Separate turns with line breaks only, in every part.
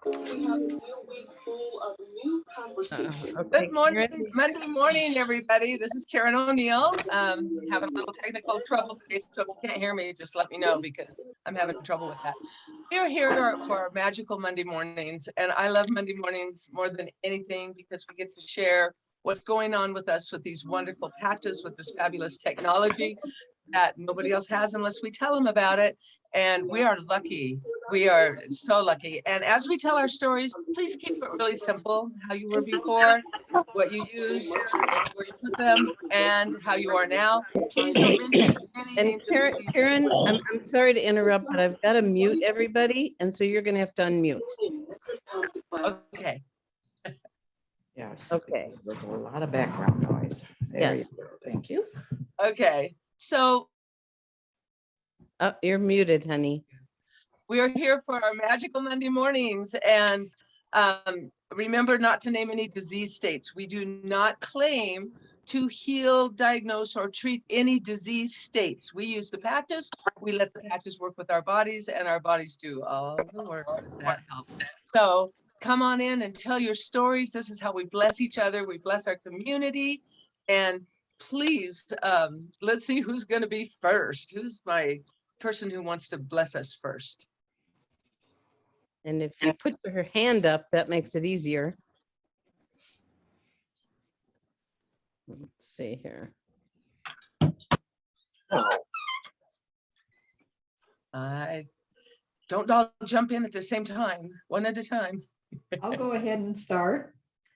We have a new week full of new conversations.
Okay. Good morning, Monday morning, everybody. This is Karen O'Neill. Having a little technical trouble today, so if you can't hear me, just let me know because I'm having trouble with that. We're here for Magical Monday Mornings, and I love Monday mornings more than anything because we get to share what's going on with us with these wonderful patches, with this fabulous technology that nobody else has unless we tell them about it. And we are lucky. We are so lucky. And as we tell our stories, please keep it really simple, how you were before, what you used, where you put them, and how you are now. Please don't mention any
And
names of diseases.
Karen, I'm sorry to interrupt, but I've got to mute everybody, and so you're going to have to unmute.
Okay.
Yes.
Okay.
There's a lot of background noise. There
Yes.
you go. Thank you.
Okay. So
Oh, you're muted, honey.
we are here for our Magical Monday Mornings, and remember not to name any disease states. We do not claim to heal, diagnose, or treat any disease states. We use the patches. We let the patches work with our bodies, and our bodies do all the work that helps. So come on in and tell your stories. This is how we bless each other. We bless our community. And please, let's see who's going to be first. Who's my person who wants to bless us first?
And if you put your hand up, that makes it easier. Let's see here.
Don't all jump in at the same time, one at a time.
I'll go ahead and start.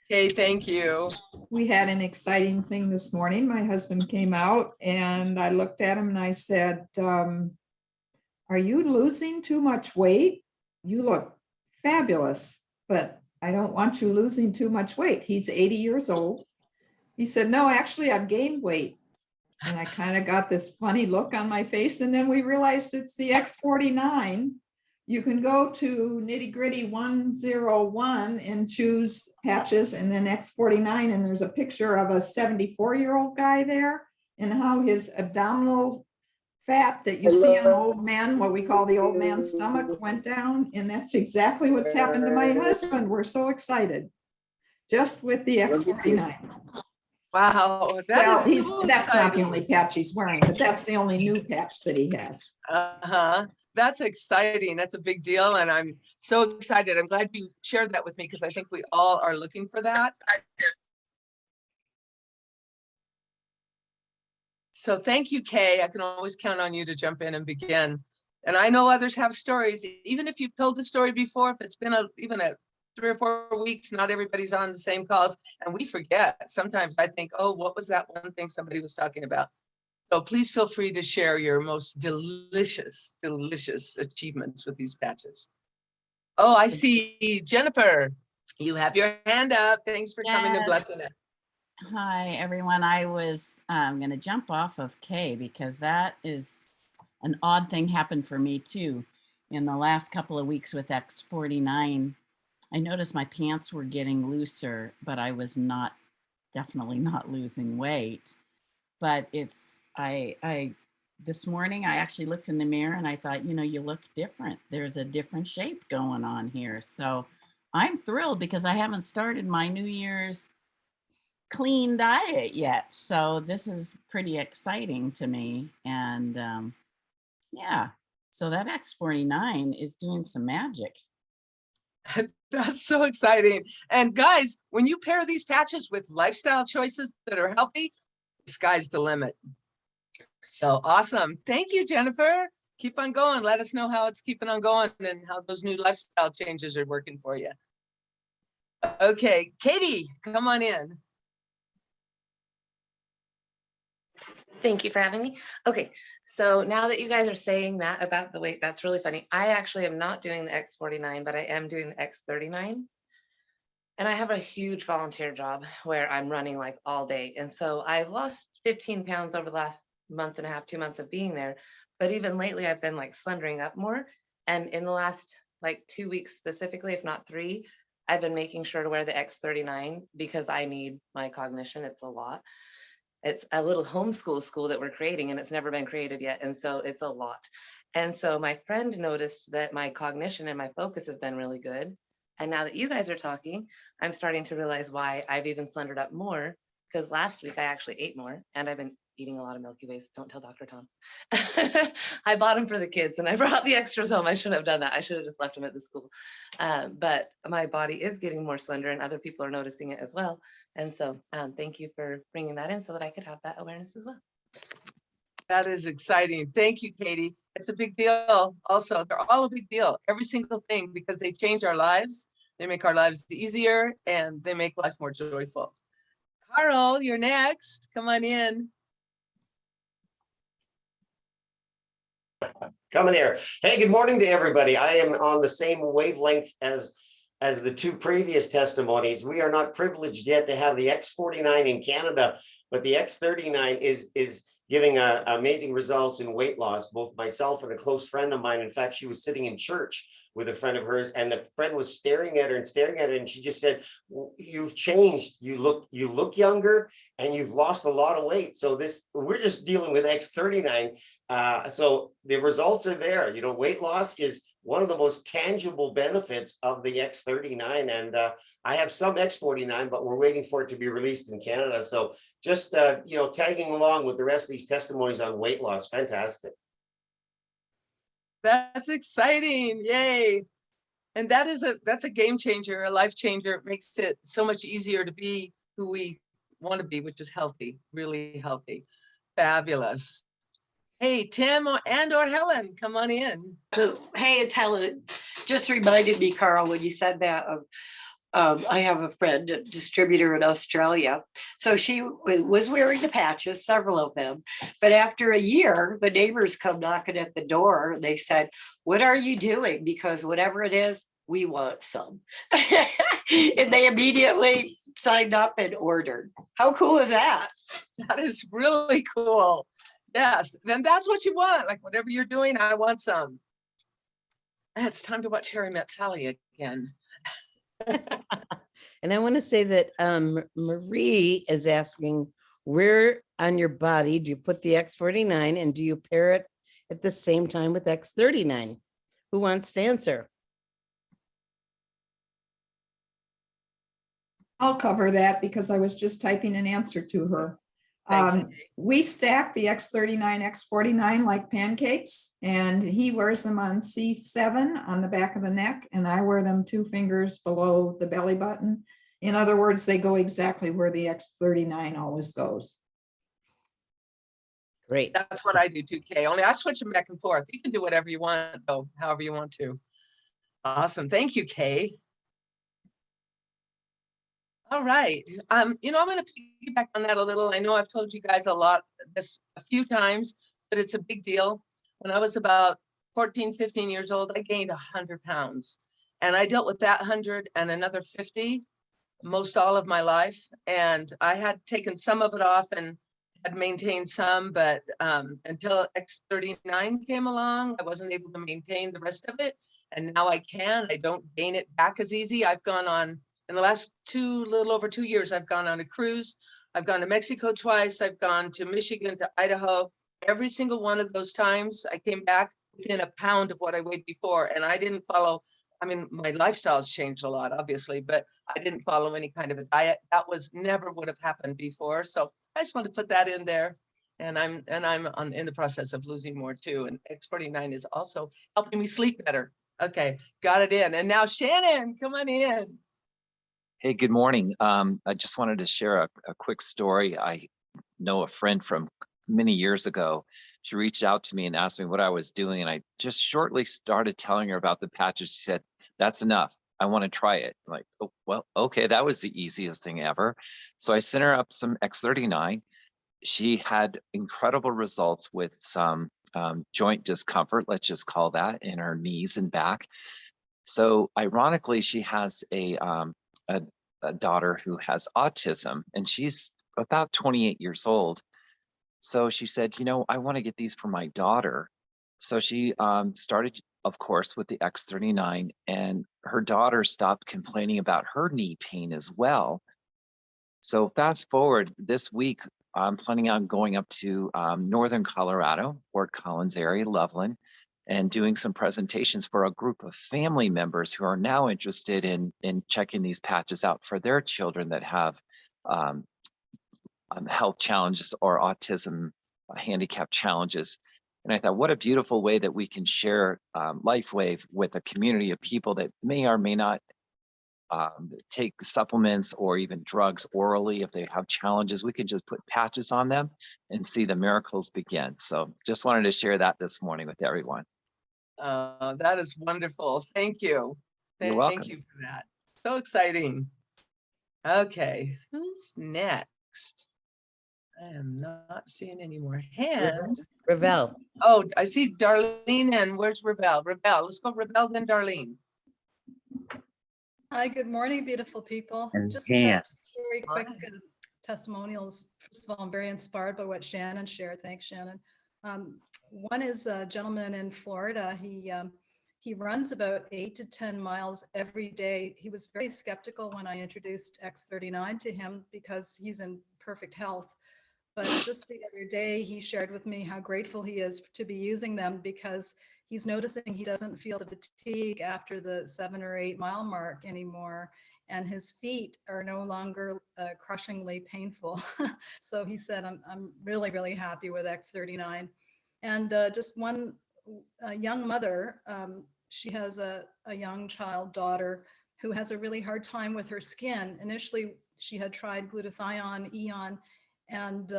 Okay, thank you.
We had an exciting thing this morning. My husband came out and I looked at him and I said, are you losing too much weight? You look fabulous, but I don't want you losing too much weight. He's 80 years old. He said, no, actually I've gained weight. And I kind of got this funny look on my face. And then we realized it's the X49. You can go to Nitty Gritty 101 and choose patches and then X49. And there's a picture of a 74-year-old guy there and how his abdominal fat that you see on old men, what we call the old man's stomach, went down. And that's exactly what's happened to my husband. We're so excited just with the X49.
Wow,
That's not the only patch he's wearing, but that's the only new patch that he has.
That's exciting. That's a big deal. And I'm so excited. I'm glad you shared that with me because I think we all are looking for that. So thank you, Kay. I can always count on you to jump in and begin. And I know others have stories, even if you've told the story before, if it's been even a 3 or 4 weeks, not everybody's on the same calls and we forget. Sometimes I think, oh, what was that one thing somebody was talking about? So please feel free to share your most delicious, delicious achievements with these patches. Oh, I see Jennifer, you have your hand up. Thanks for coming and blessing us.
Hi, everyone. I was going to jump off of Kay because that is an odd thing happened for me too. In the last couple of weeks with X49, I noticed my pants were getting looser, but I was definitely not losing weight. But this morning I actually looked in the mirror and I thought, you look different. There's a different shape going on here. So I'm thrilled because I haven't started my New Year's clean diet yet. So this is pretty exciting to me. And yeah, so that X49 is doing some magic.
That's so exciting. And guys, when you pair these patches with lifestyle choices that are healthy, the sky's the limit. So awesome. Thank you, Jennifer. Keep on going. Let us know how it's keeping on going and how those new lifestyle changes are working for you. Okay, Katie, come on in.
Thank you for having me. Okay, so now that you guys are saying that about the weight, that's really funny. I actually am not doing the X49, but I am doing the X39. And I have a huge volunteer job where I'm running like all day. And so I've lost 15 pounds over the last month and a half, 2 months of being there. But even lately, I've been like slendering up more. And in the last like 2 weeks specifically, if not 3, I've been making sure to wear the X39 because I need my cognition. It's a lot. It's a little homeschool school that we're creating and it's never been created yet. And so it's a lot. And so my friend noticed that my cognition and my focus has been really good. And now that you guys are talking, I'm starting to realize why I've even slendered up more, because last week I actually ate more and I've been eating a lot of Milky Ways. Don't tell Dr. Tom. I bought them for the kids and I brought the extras home. I shouldn't have done that. I should have just left them at the school. But my body is getting more slender and other people are noticing it as well. And so thank you for bringing that in so that I could have that awareness as well.
That is exciting. Thank you, Katie. It's a big deal. Also, they're all a big deal. Every single thing, because they change our lives. They make our lives easier and they make life more joyful. Carl, you're next. Come on in.
Coming here. Hey, good morning to everybody. I am on the same wavelength as the two previous testimonies. We are not privileged yet to have the X49 in Canada, but the X39 is giving amazing results in weight loss. Both myself and a close friend of mine, in fact, she was sitting in church with a friend of hers, and the friend was staring at her, and she just said, "You've changed. You look younger, and you've lost a lot of weight." So we're just dealing with X39. So the results are there. You know, weight loss is one of the most tangible benefits of the X39, and I have some X49, but we're waiting for it to be released in Canada. So just tagging along with the rest of these testimonies on weight loss. Fantastic.
That's exciting. Yay. And that's a game changer, a life changer. It makes it so much easier to be who we want to be, which is healthy, really healthy. Fabulous. Hey, Tim or Helen, come on in.
Hey, it's Helen. Just reminded me, Carl, when you said that of I have a friend, a distributor in Australia. So she was wearing the patches, several of them. But after a year, the neighbors come knocking at the door and they said, "What are you doing? Because whatever it is, we want some." And they immediately signed up and ordered. How cool is that?
That is really cool. Yes, then that's what you want. Like, whatever you're doing, I want some. It's time to watch Harry Met Sally again.
And I want to say that Marie is asking, where on your body do you put the X49 and do you pair it at the same time with X39? Who wants to answer?
I'll cover that because I was just typing an answer to her.
Thanks.
We stack the X39, X49 like pancakes, and he wears them on C7 on the back of the neck, and I wear them 2 fingers below the belly button. In other words, they go exactly where the X39 always goes.
Great.
That's what I do too, Kay. Only I switch them back and forth. You can do whatever you want, though, however you want to. Awesome. Thank you, Kay. All right. I'm going to piggyback on that a little. I know I've told you guys a few times, but it's a big deal. When I was about 14, 15 years old, I gained 100 pounds. And I dealt with that 100 and another 50 most all of my life. And I had taken some of it off and had maintained some, but until X39 came along, I wasn't able to maintain the rest of it. And now I can. I don't gain it back as easy. I've gone on, in the last little over 2 years, I've gone on a cruise. I've gone to Mexico twice. I've gone to Michigan, to Idaho. Every single one of those times, I came back within a pound of what I weighed before. And I didn't follow, I mean, my lifestyle's changed a lot, obviously, but I didn't follow any kind of a diet. That never would have happened before. So I just want to put that in there. And I'm in the process of losing more too. And X49 is also helping me sleep better. Okay, got it in. And now Shannon, come on in.
Hey, good morning. I just wanted to share a quick story. I know a friend from many years ago. She reached out to me and asked me what I was doing. And I just shortly started telling her about the patches. She said, "That's enough. I want to try it." I'm like, "Oh, well, okay, that was the easiest thing ever." So I sent her up some X39. She had incredible results with some joint discomfort, let's just call that, in her knees and back. So ironically, she has a daughter who has autism, and she's about 28 years old. So she said, I want to get these for my daughter. So she started, of course, with the X39, and her daughter stopped complaining about her knee pain as well. So fast forward, this week, I'm planning on going up to northern Colorado, Fort Collins area, Loveland, and doing some presentations for a group of family members who are now interested in checking these patches out for their children that have health challenges or autism handicap challenges. And I thought, what a beautiful way that we can share LifeWave with a community of people that may or may not take supplements or even drugs orally. If they have challenges, we can just put patches on them and see the miracles begin. So just wanted to share that this morning with everyone.
That is wonderful. Thank you.
You're welcome.
Thank you for that. So exciting. Okay, who's next? I am not seeing any more hands.
Ravel.
Oh, I see Darlene, and where's Ravel? Ravel, let's go Ravel, then Darlene.
Hi, good morning, beautiful people.
And
Just
Dan.
very quick
Hi.
testimonials. First of all, I'm very inspired by what Shannon shared. Thanks, Shannon. One is a gentleman in Florida. He runs about 8 to 10 miles every day. He was very skeptical when I introduced X39 to him because he's in perfect health. But just the other day, he shared with me how grateful he is to be using them because he's noticing he doesn't feel the fatigue after the 7 or 8 mile mark anymore. And his feet are no longer crushingly painful. So he said, I'm really, really happy with X39. And just one young mother, she has a young child daughter who has a really hard time with her skin. Initially, she had tried glutathione, Eon, and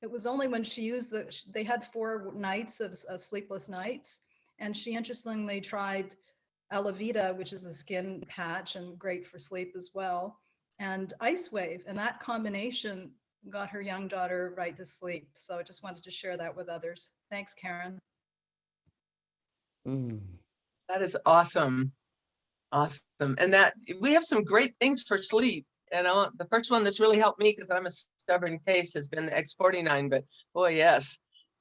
it was only when she used they had 4 nights of sleepless nights. And she interestingly tried Alavita, which is a skin patch and great for sleep as well, and Ice Wave. And that combination got her young daughter right to sleep. So I just wanted to share that with others. Thanks, Karen.
That is awesome. Awesome. And that we have some great things for sleep. And the first one that's really helped me, because I'm a stubborn case, has been the X49, but boy, yes.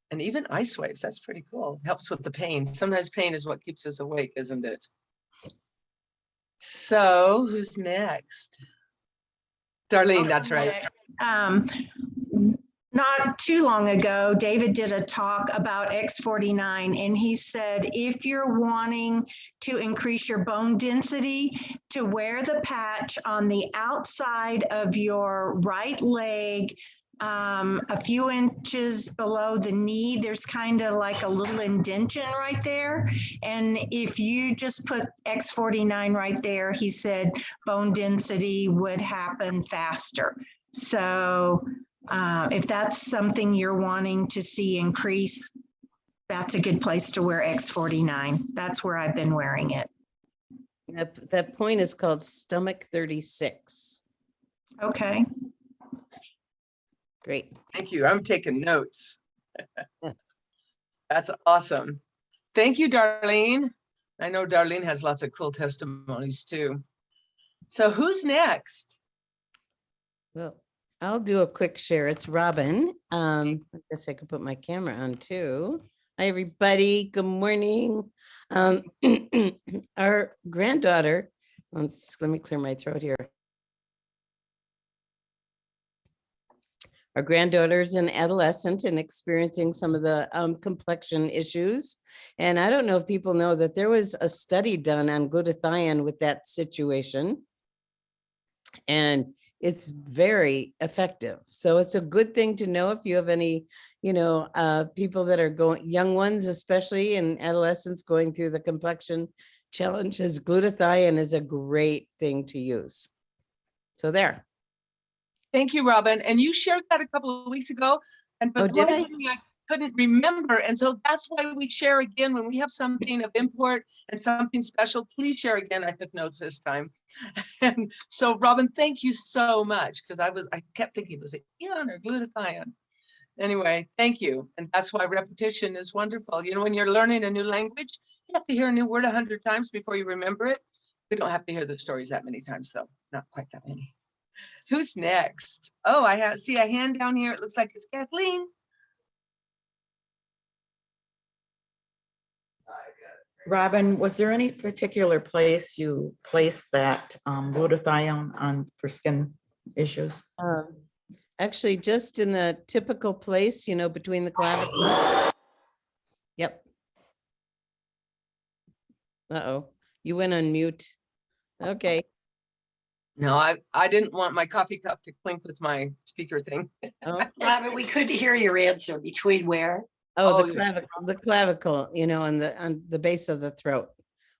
And even Ice Waves, that's pretty cool. Helps with the pain. Sometimes pain is what keeps us awake, isn't it? So who's next? Darlene, that's right.
Not too long ago, David did a talk about X49, and he said, if you're wanting to increase your bone density, to wear the patch on the outside of your right leg, a few inches below the knee. There's kind of like a little indention right there. And if you just put X49 right there, he said bone density would happen faster. So if that's something you're wanting to see increase, that's a good place to wear X49. That's where I've been wearing it.
That point is called stomach 36.
Okay.
Great.
Thank you. I'm taking notes. That's awesome. Thank you, Darlene. I know Darlene has lots of cool testimonies too. So who's next?
Well, I'll do a quick share. It's Robin. I guess I could put my camera on too. Hi, everybody. Good morning. Our granddaughter, let me clear my throat here. Our granddaughter's an adolescent and experiencing some of the complexion issues. And I don't know if people know that there was a study done on glutathione with that situation. And it's very effective. So it's a good thing to know if you have any, people that are going, young ones, especially in adolescents going through the complexion challenges, glutathione is a great thing to use. So there.
Thank you, Robin. And you shared that a couple of weeks ago. And but
did I?
I couldn't remember. And so that's why we share again when we have something of import and something special. Please share again. I took notes this time. And so, Robin, thank you so much, because I kept thinking, was it Eon or glutathione? Anyway, thank you. And that's why repetition is wonderful. When you're learning a new language, you have to hear a new word 100 times before you remember it. We don't have to hear the stories that many times, though. Not quite that many. Who's next? Oh, I see a hand down here. It looks like it's Kathleen.
Robin, was there any particular place you placed that glutathione on for skin issues?
Actually, just in the typical place, between the clavicle. Yep. Uh-oh, you went on mute. Okay.
No, I didn't want my coffee cup to clink with my speaker thing.
Oh,
Robin, we couldn't hear your answer between where?
oh,
yeah.
the clavicle, you know, on the base of the throat.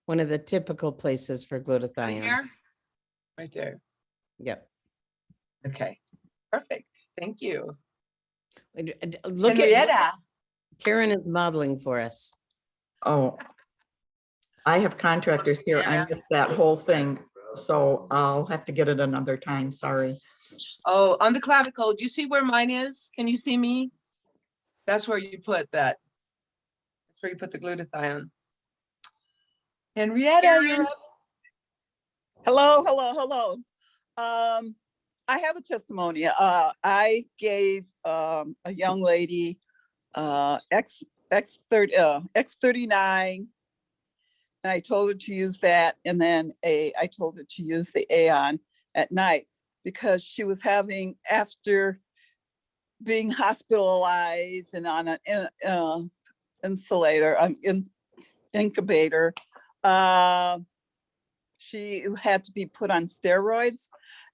One of the typical places for
Right
glutathione.
here? Right there.
Yep.
Okay, perfect. Thank you.
Look at,
Henrietta.
Karen is modeling for us.
Oh, I have contractors here. I missed that whole thing, so I'll have to get it another time. Sorry.
Oh, on the clavicle, do you see where mine is? Can you see me? That's where you put that. That's where you put the glutathione. Henrietta, you're up.
Hello, hello, hello. I have a testimony. I gave a young lady X39, and I told her to use that, and then I told her to use the Aeon at night because she was having, after being hospitalized and on an incubator, she had to be put on steroids,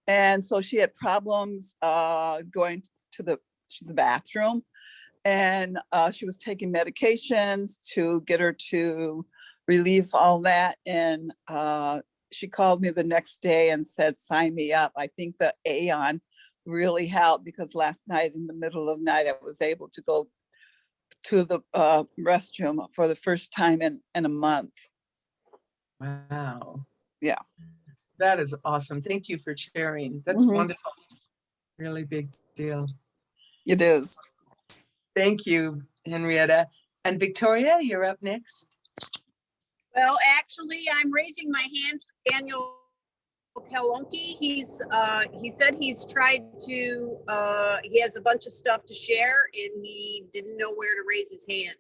and so she had problems going to the bathroom, and she was taking medications to get her to relieve all that. And she called me the next day and said, sign me up. I think the Aeon really helped because last night in the middle of the night, I was able to go to the restroom for the first time in a month.
Wow.
Yeah.
That is awesome. Thank you for sharing. That's wonderful. Really big deal.
It is.
Thank you, Henrietta. And Victoria, you're up next.
Well, actually, I'm raising my hand for Daniel Kallunki. He said he's tried to, he has a bunch of stuff to share and he didn't know where to raise his hand.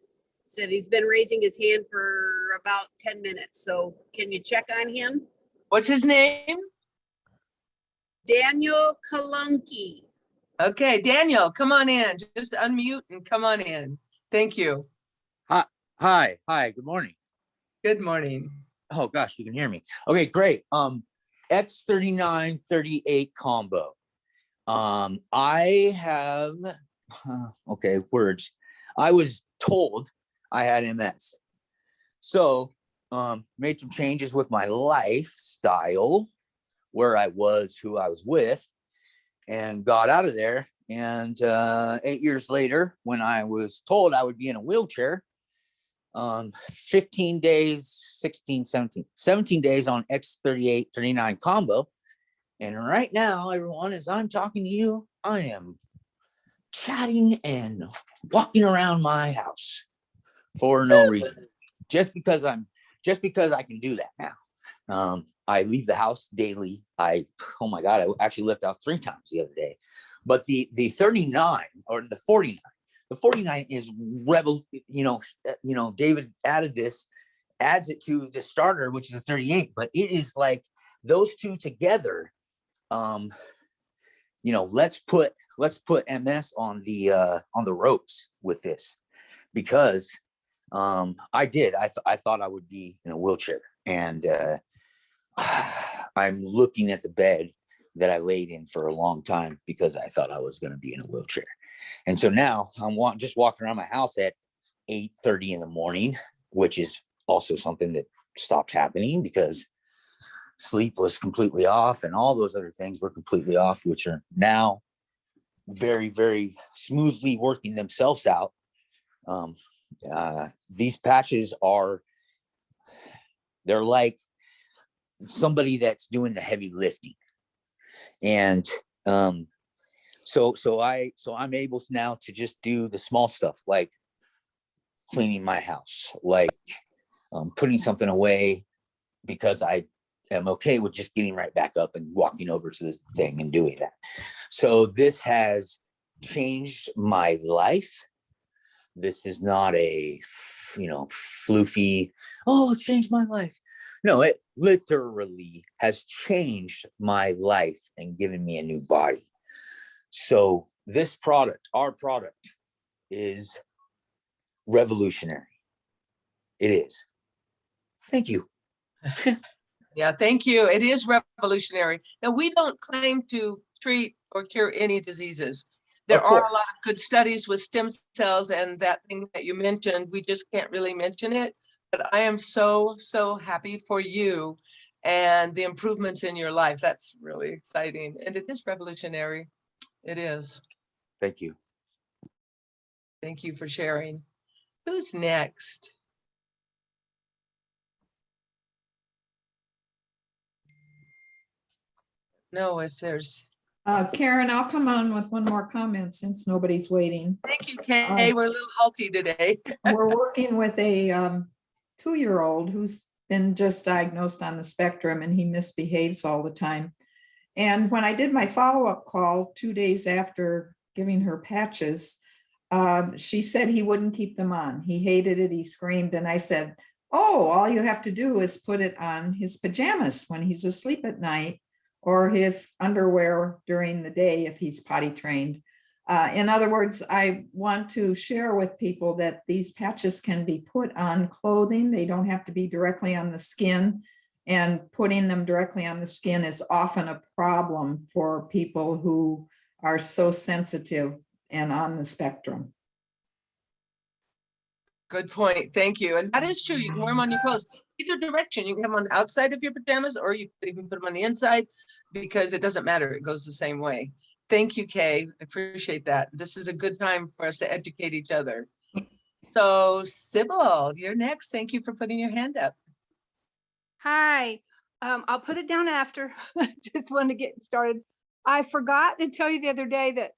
Said he's been raising his hand for about 10 minutes. So can you check on him?
What's his name?
Daniel Kallunki.
Okay, Daniel, come on in. Just unmute and come on in. Thank you.
Hi, good morning.
Good morning.
Oh gosh, you can hear me. Okay, great. X39 38 combo. I have okay, words. I was told I had MS. So made some changes with my lifestyle, where I was, who I was with, and got out of there. And 8 years later, when I was told I would be in a wheelchair, 15 days, 17 days on X38 39 combo. And right now, everyone, as I'm talking to you, I am chatting and walking around my house for no reason, just because I can do that now. I leave the house daily. Oh my God, I actually left out 3 times the other day. But the 39 or the 49, the 49 is David adds it to the starter, which is a 38, but it is like those two together. Let's put MS on the ropes with this, because I thought I would be in a wheelchair, and I'm looking at the bed that I laid in for a long time because I thought I was going to be in a wheelchair. And so now I'm just walking around my house at 8:30 in the morning, which is also something that stopped happening because sleep was completely off and all those other things were completely off, which are now very, very smoothly working themselves out. These patches they're like somebody that's doing the heavy lifting. And so I'm able now to just do the small stuff, like cleaning my house, like putting something away, because I am okay with just getting right back up and walking over to the thing and doing that. So this has changed my life. This is not a, floofy, oh, it's changed my life. No, it literally has changed my life and given me a new body. So this product, our product, is revolutionary. It is. Thank you.
Yeah, thank you. It is revolutionary. Now, we don't claim to treat or cure any diseases. There
Of
are
course.
a lot of good studies with stem cells and that thing that you mentioned, we just can't really mention it. But I am so, so happy for you and the improvements in your life. That's really exciting. And it is revolutionary. It is.
Thank you.
Thank you for sharing. Who's next? No, if there's.
Karen, I'll come on with one more comment since nobody's waiting.
Thank you, Kay. We're a little halty today.
We're working with a 2-year-old who's been just diagnosed on the spectrum, and he misbehaves all the time. And when I did my follow-up call 2 days after giving her patches, she said he wouldn't keep them on. He hated it. He screamed. And I said, oh, all you have to do is put it on his pajamas when he's asleep at night, or his underwear during the day if he's potty trained. In other words, I want to share with people that these patches can be put on clothing. They don't have to be directly on the skin, and putting them directly on the skin is often a problem for people who are so sensitive and on the spectrum.
Good point. Thank you. And that is true. You can wear them on your clothes. Either direction. You can have them on the outside of your pajamas, or you can even put them on the inside, because it doesn't matter. It goes the same way. Thank you, Kay. I appreciate that. This is a good time for us to educate each other. So, Sybil, you're next. Thank you for putting your hand up.
Hi. I'll put it down after. Just wanted to get started. I forgot to tell you the other day that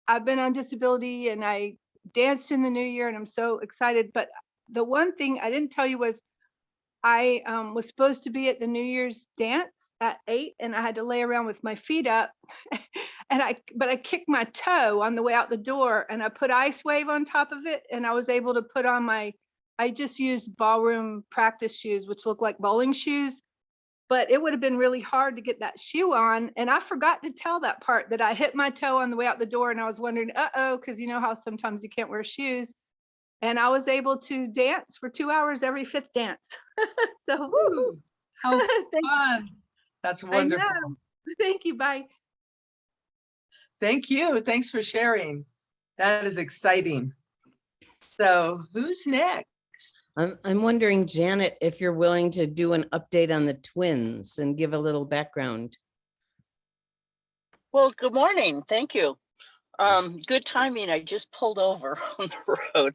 I've been on disability and I danced in the new year, and I'm so excited. But the one thing I didn't tell you was I was supposed to be at the New Year's dance at 8, and I had to lay around with my feet up. And I kicked my toe on the way out the door, and I put Ice Wave on top of it, and I was able to put on I just used ballroom practice shoes, which look like bowling shoes, but it would have been really hard to get that shoe on. And I forgot to tell that part, that I hit my toe on the way out the door, and I was wondering, because you know how sometimes you can't wear shoes. And I was able to dance for 2 hours every 5th dance. So
woo, how fun. That's wonderful.
Thank you. Bye.
Thank you. Thanks for sharing. That is exciting. So who's next?
I'm wondering, Janet, if you're willing to do an update on the twins and give a little background.
Well, good morning. Thank you. Good timing. I just pulled over on the road.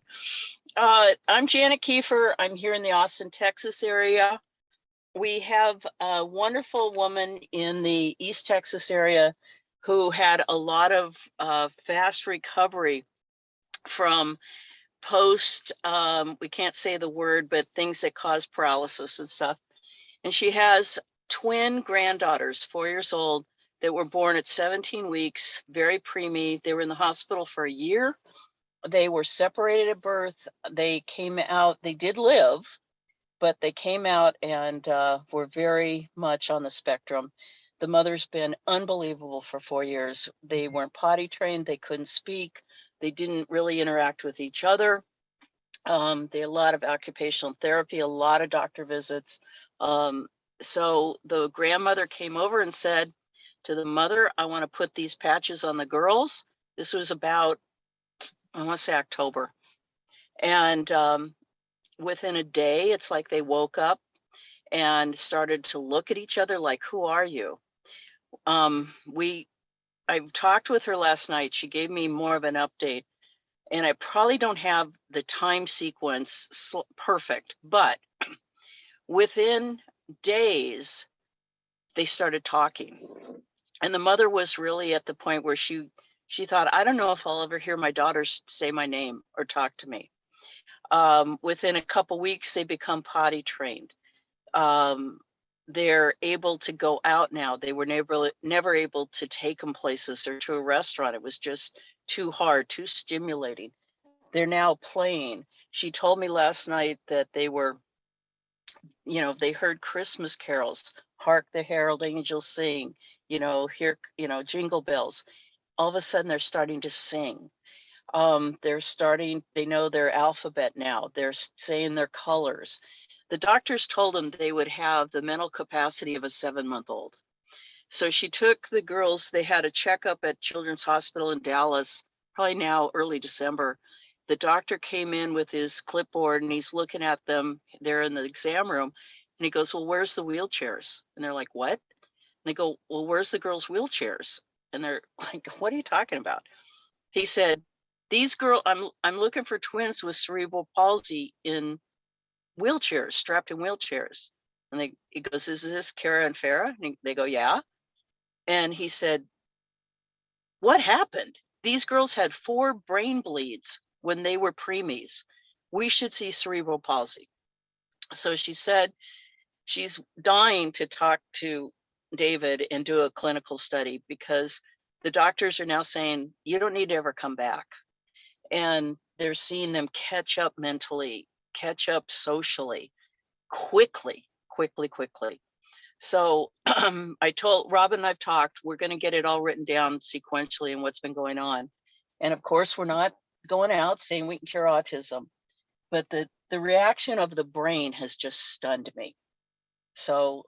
I'm Janet Kieffer. I'm here in the Austin, Texas area. We have a wonderful woman in the East Texas area who had a lot of fast recovery from post, we can't say the word, but things that cause paralysis and stuff. And she has twin granddaughters, 4 years old, that were born at 17 weeks, very preemie. They were in the hospital for a year. They were separated at birth. They came out, they did live, but they came out and were very much on the spectrum. The mother's been unbelievable for 4 years. They weren't potty trained. They couldn't speak. They didn't really interact with each other. They had a lot of occupational therapy, a lot of doctor visits. So the grandmother came over and said to the mother, I want to put these patches on the girls. This was about, I want to say October. And within a day, it's like they woke up and started to look at each other like, who are you? I talked with her last night. She gave me more of an update, and I probably don't have the time sequence perfect, but within days, they started talking. And the mother was really at the point where she thought, I don't know if I'll ever hear my daughters say my name or talk to me. Within a couple weeks, they become potty trained. They're able to go out now. They were never able to take them places or to a restaurant. It was just too hard, too stimulating. They're now playing. She told me last night that they were, they heard Christmas carols, Hark the Herald Angels Sing, hear, Jingle Bells. All of a sudden they're starting to sing. They know their alphabet now. They're saying their colors. The doctors told them they would have the mental capacity of a 7-month-old. So she took the girls, they had a checkup at Children's Hospital in Dallas, probably now early December. The doctor came in with his clipboard and he's looking at them. They're in the exam room and he goes, well, where's the wheelchairs? And they're like, what? And they go, well, where's the girls' wheelchairs? And they're like, what are you talking about? He said, these girls, I'm looking for twins with cerebral palsy in wheelchairs, strapped in wheelchairs. And he goes, is this Kara and Farah? And they go, yeah. And he said, what happened? These girls had 4 brain bleeds when they were preemies. We should see cerebral palsy. So she said she's dying to talk to David and do a clinical study because the doctors are now saying, you don't need to ever come back. And they're seeing them catch up mentally, catch up socially, quickly. So I told Robin and I've talked, we're going to get it all written down sequentially and what's been going on. And of course, we're not going out saying we can cure autism, but the reaction of the brain has just stunned me. So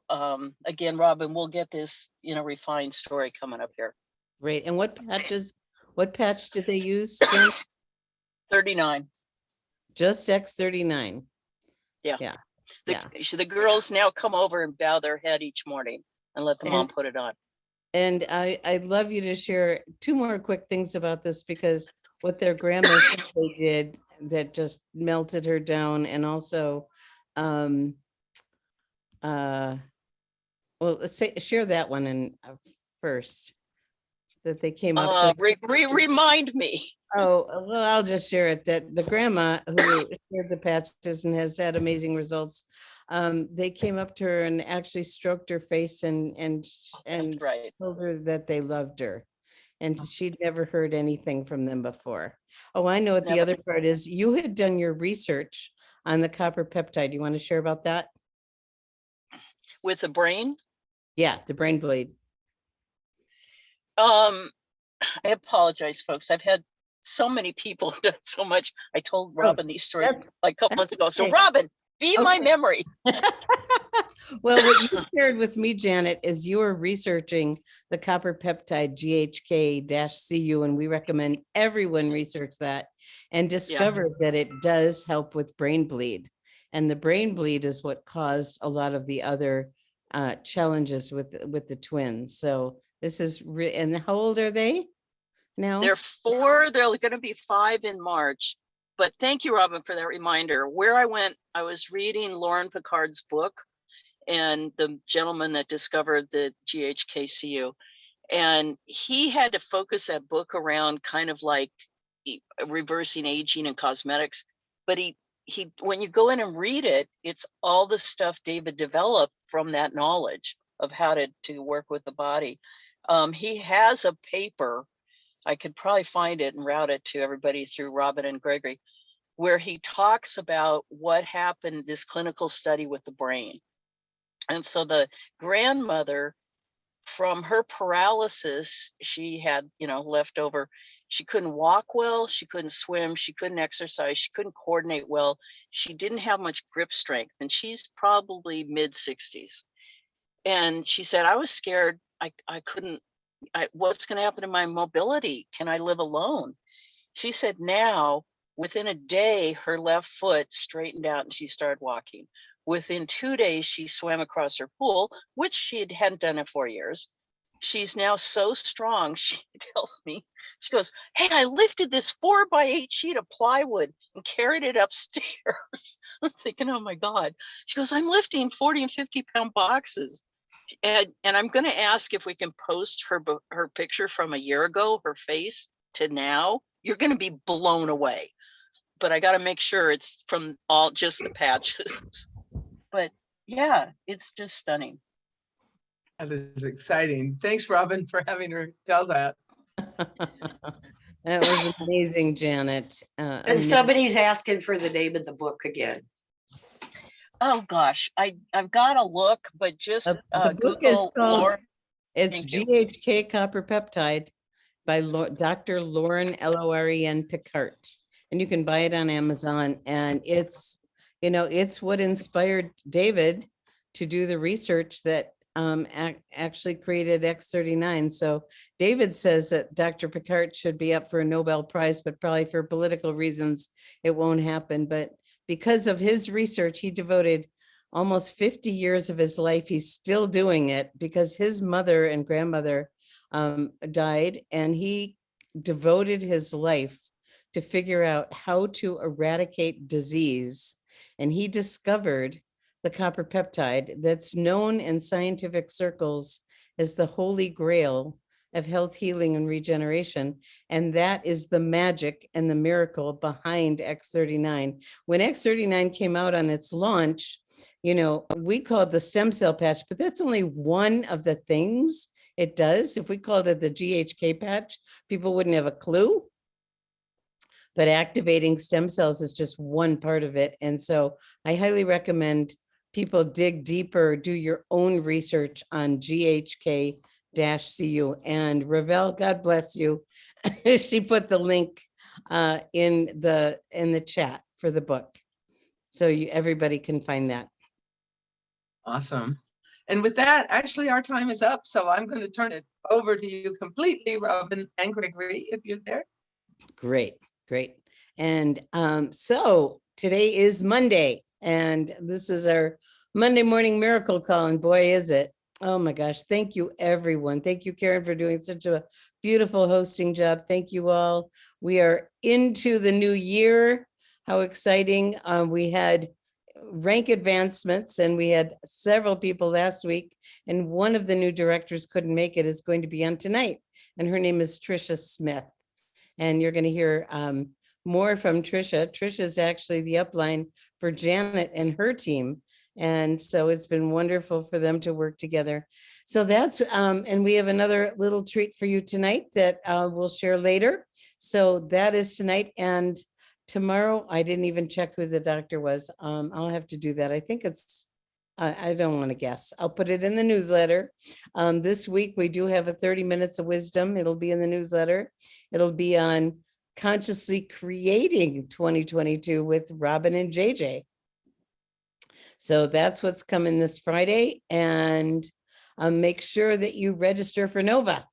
again, Robin, we'll get this, refined story coming up here.
Great. And what patch did they use, Jen?
39.
Just X39.
Yeah.
Yeah.
The girls now come over and bow their head each morning and let the mom put it on.
And I'd love you to share 2 more quick things about this, because what their grandma said they did that just melted her down. And also, well, share that one and first, that they came up to
remind me.
Oh, well, I'll just share it that the grandma who shared the patches and has had amazing results, they came up to her and actually stroked her face and
right.
told her that they loved her. And she'd never heard anything from them before. Oh, I know what the other part is. You had done your research on the copper peptide. You want to share about that?
With the brain?
Yeah, the brain bleed.
I apologize, folks. I've had so many people done so much. I told Robin these stories like a couple months ago. So Robin, be my memory.
Well, what you shared with me, Janet, is you were researching the copper peptide GHK-CU, and we recommend everyone research that and discovered that it does help with brain bleed. And the brain bleed is what caused a lot of the other challenges with the twins. So this is, and how old are they now?
They're 4, they're going to be 5 in March. But thank you, Robin, for that reminder. Where I went, I was reading Lauren Picard's book and the gentleman that discovered the GHK-CU. And he had to focus that book around kind of like reversing aging and cosmetics. But he when you go in and read it, it's all the stuff David developed from that knowledge of how to work with the body. He has a paper, I could probably find it and route it to everybody through Robin and Gregory, where he talks about what happened, this clinical study with the brain. And so the grandmother, from her paralysis, she had, leftover, she couldn't walk well, she couldn't swim, she couldn't exercise, she couldn't coordinate well. She didn't have much grip strength, and she's probably mid-60s. And she said, I was scared. I couldn't, what's going to happen to my mobility? Can I live alone? She said now, within a day, her left foot straightened out and she started walking. Within 2 days, she swam across her pool, which she hadn't done in 4 years. She's now so strong, she tells me, she goes, hey, I lifted this 4x8 sheet of plywood and carried it upstairs. I'm thinking, oh my God. She goes, I'm lifting 40 and 50-pound boxes. And I'm going to ask if we can post her picture from a year ago, her face to now. You're going to be blown away. But I got to make sure it's from just the patches. But yeah, it's just stunning.
That is exciting. Thanks, Robin, for having her tell that.
That was amazing, Janet.
And somebody's asking for the name of the book again.
Oh gosh, I've got to look, but just
the book
Google
is called,
Lauren.
it's GHK Copper Peptide by Dr. Lauren Loren Picard, and you can buy it on Amazon. And it's you know, it's what inspired David to do the research that actually created X39. So David says that Dr. Picard should be up for a Nobel Prize, but probably for political reasons, it won't happen. But because of his research, he devoted almost 50 years of his life. He's still doing it because his mother and grandmother died, and he devoted his life to figure out how to eradicate disease. And he discovered the copper peptide that's known in scientific circles as the holy grail of health, healing, and regeneration. And that is the magic and the miracle behind X39. When X39 came out on its launch, you know, we call it the stem cell patch, but that's only one of the things it does. If we called it the GHK patch, people wouldn't have a clue. But activating stem cells is just one part of it. And so I highly recommend people dig deeper, do your own research on GHK-CU. And Ravel, God bless you. She put the link in the chat for the book. So everybody can find that.
Awesome. And with that, actually, our time is up. So I'm going to turn it over to you completely, Robin and Gregory, if you're there.
Great. Great. And so today is Monday, and this is our Monday morning miracle call. And boy, is it. Oh my gosh. Thank you, everyone. Thank you, Karen, for doing such a beautiful hosting job. Thank you all. We are into the new year. How exciting. We had rank advancements, and we had several people last week, and one of the new directors couldn't make it, is going to be on tonight. And her name is Tricia Smith. And you're going to hear more from Tricia. Tricia is actually the upline for Janet and her team. And so it's been wonderful for them to work together. So that's, and we have another little treat for you tonight that we'll share later. So that is tonight. And tomorrow, I didn't even check who the doctor was. I'll have to do that. I think it's, I don't want to guess. I'll put it in the newsletter. This week, we do have a 30 minutes of wisdom. It'll be in the newsletter. It'll be on consciously creating 2022 with Robin and JJ. So that's what's coming this Friday. And make sure that you register for Nova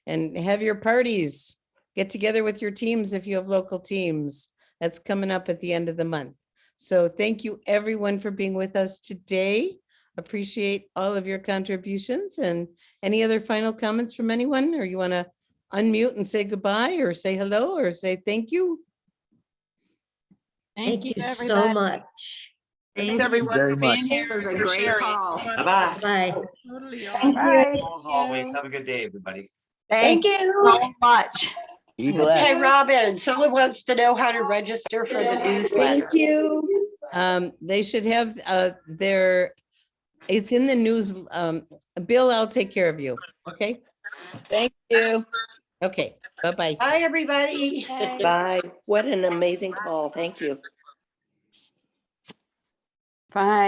and have your parties. Get together with your teams if you have local teams. That's coming up at the end of the month. So thank you, everyone, for being with us today. Appreciate all of your contributions. And any other final comments from anyone, or you want to unmute and say goodbye, or say hello, or say thank you?
Thank you
so
everybody.
much.
Thanks,
Thank you
everyone,
very
for being
much.
here.
It was a
for
great
sharing.
call.
Bye-bye.
Bye.
Totally
Thank
awesome.
you.
As always, have a good day, everybody.
Thank
Thank you
you.
so much.
Be blessed.
Hey, Robin, someone wants to know how to register for the newsletter.
Thank you.
They should have it's in the news. Bill, I'll take care of you. Okay.
Thank you.
Okay. Bye-bye.
Bye, everybody.
Bye. What an amazing call. Thank you.
Bye.